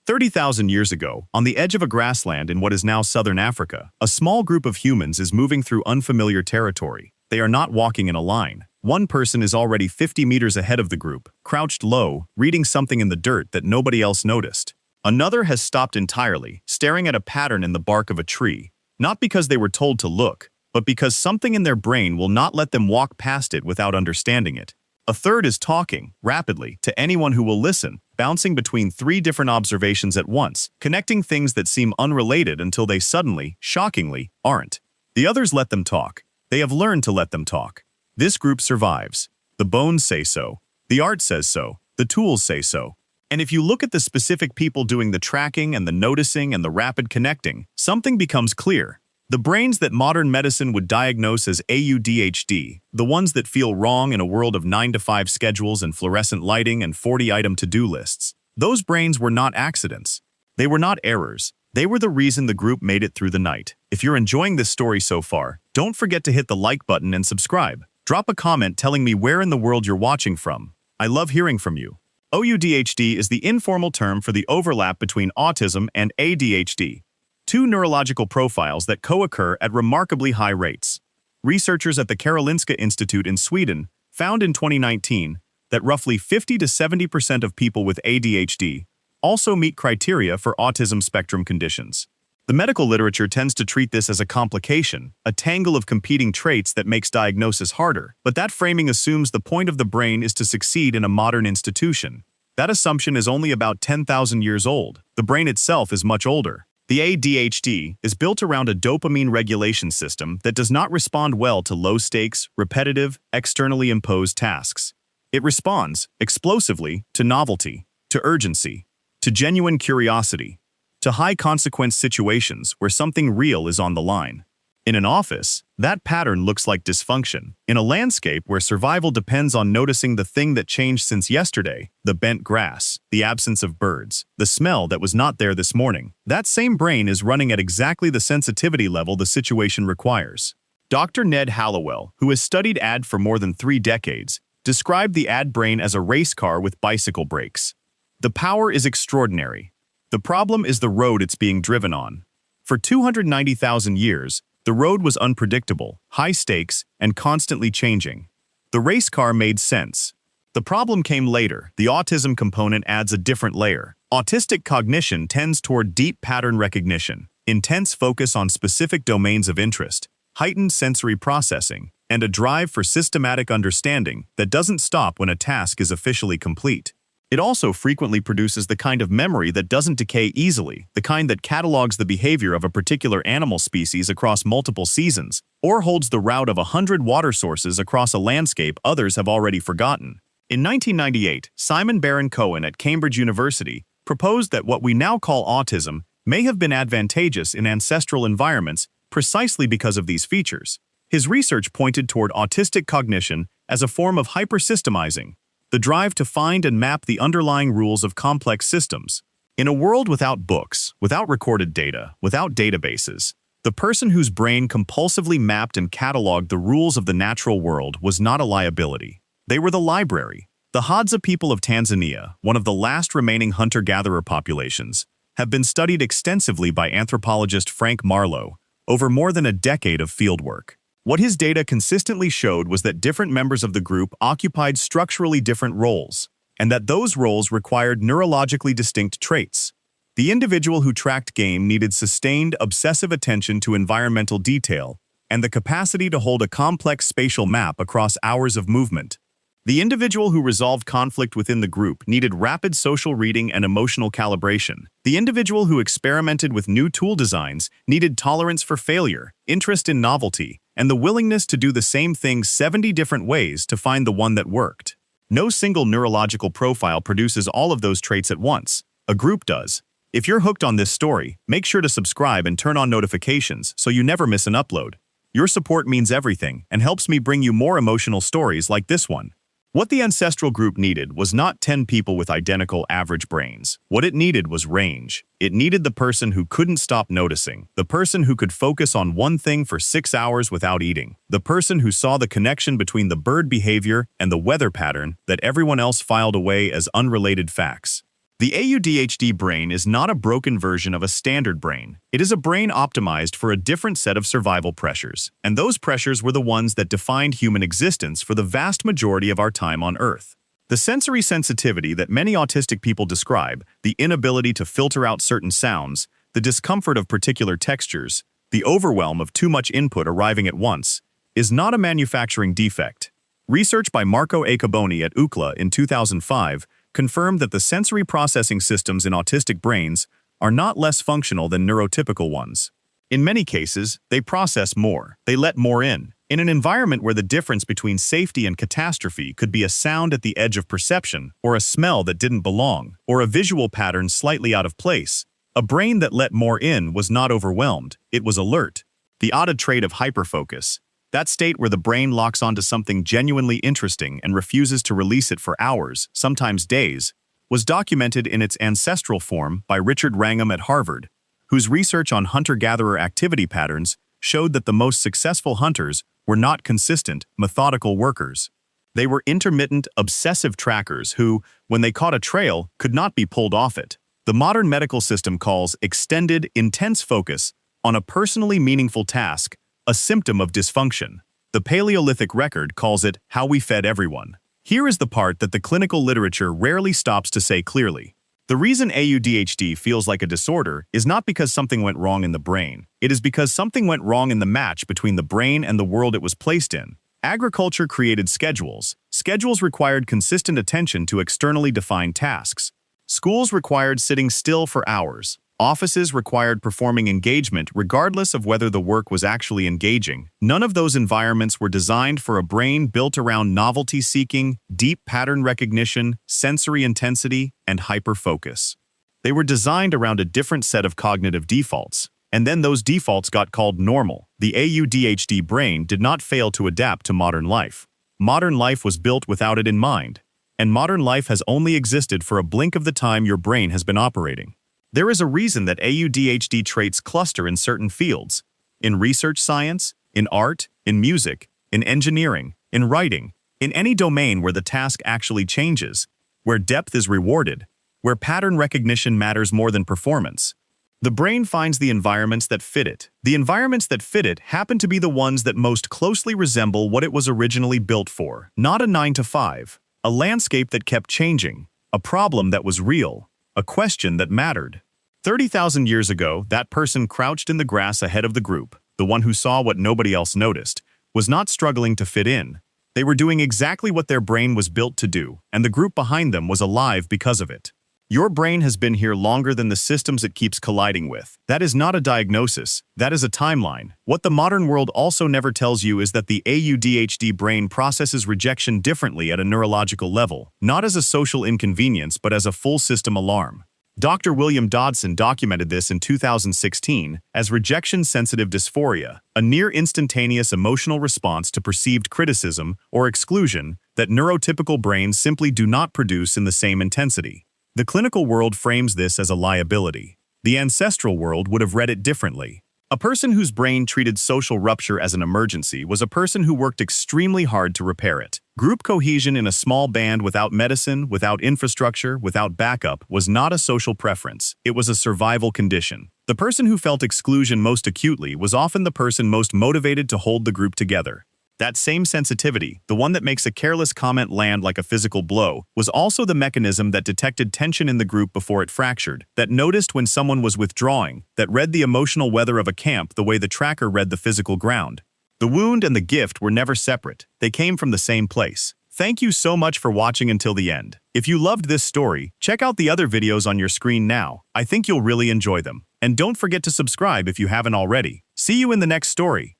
30,000 years ago, on the edge of a grassland in what is now southern Africa, a small group of humans is moving through unfamiliar territory. They are not walking in a line. One person is already 50 meters ahead of the group, crouched low, reading something in the dirt that nobody else noticed. Another has stopped entirely, staring at a pattern in the bark of a tree, not because they were told to look, but because something in their brain will not let them walk past it without understanding it. A third is talking, rapidly, to anyone who will listen, bouncing between 3 different observations at once, connecting things that seem unrelated until they suddenly, shockingly, aren't. The others let them talk. They have learned to let them talk. This group survives. The bones say so. The art says so. The tools say so. And if you look at the specific people doing the tracking and the noticing and the rapid connecting, something becomes clear. The brains that modern medicine would diagnose as AuDHD, the ones that feel wrong in a world of 9-to-5 schedules and fluorescent lighting and 40-item to-do lists, those brains were not accidents. They were not errors. They were the reason the group made it through the night. If you're enjoying this story so far, don't forget to hit the like button and subscribe. Drop a comment telling me where in the world you're watching from. I love hearing from you. AuDHD is the informal term for the overlap between autism and ADHD. 2 neurological profiles that co-occur at remarkably high rates. Researchers at the Karolinska Institute in Sweden found in 2019 that roughly 50 to 70% of people with ADHD also meet criteria for autism spectrum conditions. The medical literature tends to treat this as a complication, a tangle of competing traits that makes diagnosis harder, but that framing assumes the point of the brain is to succeed in a modern institution. That assumption is only about 10,000 years old. The brain itself is much older. The ADHD is built around a dopamine regulation system that does not respond well to low-stakes, repetitive, externally imposed tasks. It responds explosively to novelty, to urgency, to genuine curiosity, to high-consequence situations where something real is on the line. In an office, that pattern looks like dysfunction. In a landscape where survival depends on noticing the thing that changed since yesterday, the bent grass, the absence of birds, the smell that was not there this morning, that same brain is running at exactly the sensitivity level the situation requires. Dr. Ned Hallowell, who has studied AD for more than 3 decades, described the AD brain as a race car with bicycle brakes. The power is extraordinary. The problem is the road it's being driven on. For 290,000 years, the road was unpredictable, high stakes, and constantly changing. The race car made sense. The problem came later. The autism component adds a different layer. Autistic cognition tends toward deep pattern recognition, intense focus on specific domains of interest, heightened sensory processing, and a drive for systematic understanding that doesn't stop when a task is officially complete. It also frequently produces the kind of memory that doesn't decay easily, the kind that catalogs the behavior of a particular animal species across multiple seasons, or holds the route of 100 water sources across a landscape others have already forgotten. In 1998, Simon Baron-Cohen at Cambridge University proposed that what we now call autism may have been advantageous in ancestral environments precisely because of these features. His research pointed toward autistic cognition as a form of hyper-systemizing, the drive to find and map the underlying rules of complex systems. In a world without books, without recorded data, without databases, the person whose brain compulsively mapped and cataloged the rules of the natural world was not a liability. They were the library. The Hadza people of Tanzania, one of the last remaining hunter-gatherer populations, have been studied extensively by anthropologist Frank Marlowe over more than a decade of fieldwork. What his data consistently showed was that different members of the group occupied structurally different roles, and that those roles required neurologically distinct traits. The individual who tracked game needed sustained, obsessive attention to environmental detail and the capacity to hold a complex spatial map across hours of movement. The individual who resolved conflict within the group needed rapid social reading and emotional calibration. The individual who experimented with new tool designs needed tolerance for failure, interest in novelty, and the willingness to do the same thing 70 different ways to find the one that worked. No single neurological profile produces all of those traits at once. A group does. If you're hooked on this story, make sure to subscribe and turn on notifications so you never miss an upload. Your support means everything and helps me bring you more emotional stories like this one. What the ancestral group needed was not 10 people with identical average brains. What it needed was range. It needed the person who couldn't stop noticing, the person who could focus on one thing for 6 hours without eating, the person who saw the connection between the bird behavior and the weather pattern that everyone else filed away as unrelated facts. The AuDHD brain is not a broken version of a standard brain. It is a brain optimized for a different set of survival pressures, and those pressures were the ones that defined human existence for the vast majority of our time on Earth. The sensory sensitivity that many autistic people describe, the inability to filter out certain sounds, the discomfort of particular textures, the overwhelm of too much input arriving at once, is not a manufacturing defect. Research by Marco Acaboni at UCLA in 2005 confirmed that the sensory processing systems in autistic brains are not less functional than neurotypical ones. In many cases, they process more, they let more in. In an environment where the difference between safety and catastrophe could be a sound at the edge of perception, or a smell that didn't belong, or a visual pattern slightly out of place, a brain that let more in was not overwhelmed, it was alert. The odd trait of hyperfocus, that state where the brain locks onto something genuinely interesting and refuses to release it for hours, sometimes days, was documented in its ancestral form by Richard Wrangham at Harvard, whose research on hunter-gatherer activity patterns showed that the most successful hunters were not consistent, methodical workers. They were intermittent, obsessive trackers who, when they caught a trail, could not be pulled off it. The modern medical system calls extended, intense focus on a personally meaningful task a symptom of dysfunction. The Paleolithic record calls it how we fed everyone. Here is the part that the clinical literature rarely stops to say clearly. The reason AuDHD feels like a disorder is not because something went wrong in the brain. It is because something went wrong in the match between the brain and the world it was placed in. Agriculture created schedules. Schedules required consistent attention to externally defined tasks. Schools required sitting still for hours. Offices required performing engagement regardless of whether the work was actually engaging. None of those environments were designed for a brain built around novelty seeking, deep pattern recognition, sensory intensity, and hyperfocus. They were designed around a different set of cognitive defaults, and then those defaults got called normal. The AuDHD brain did not fail to adapt to modern life. Modern life was built without it in mind, and modern life has only existed for a blink of the time your brain has been operating. There is a reason that AuDHD traits cluster in certain fields: in research science, in art, in music, in engineering, in writing, in any domain where the task actually changes, where depth is rewarded, where pattern recognition matters more than performance. The brain finds the environments that fit it. The environments that fit it happen to be the ones that most closely resemble what it was originally built for, not a 9 to 5, a landscape that kept changing, a problem that was real, a question that mattered. 30,000 years ago, that person crouched in the grass ahead of the group, the one who saw what nobody else noticed, was not struggling to fit in. They were doing exactly what their brain was built to do, and the group behind them was alive because of it. Your brain has been here longer than the systems it keeps colliding with. That is not a diagnosis, that is a timeline. What the modern world also never tells you is that the AuDHD brain processes rejection differently at a neurological level, not as a social inconvenience but as a full system alarm. Dr. William Dodson documented this in 2016 as rejection-sensitive dysphoria, a near-instantaneous emotional response to perceived criticism or exclusion that neurotypical brains simply do not produce in the same intensity. The clinical world frames this as a liability. The ancestral world would have read it differently. A person whose brain treated social rupture as an emergency was a person who worked extremely hard to repair it. Group cohesion in a small band without medicine, without infrastructure, without backup was not a social preference. It was a survival condition. The person who felt exclusion most acutely was often the person most motivated to hold the group together. That same sensitivity, the one that makes a careless comment land like a physical blow, was also the mechanism that detected tension in the group before it fractured, that noticed when someone was withdrawing, that read the emotional weather of a camp the way the tracker read the physical ground. The wound and the gift were never separate. They came from the same place. Thank you so much for watching until the end. If you loved this story, check out the other videos on your screen now. I think you'll really enjoy them. And don't forget to subscribe if you haven't already. See you in the next story.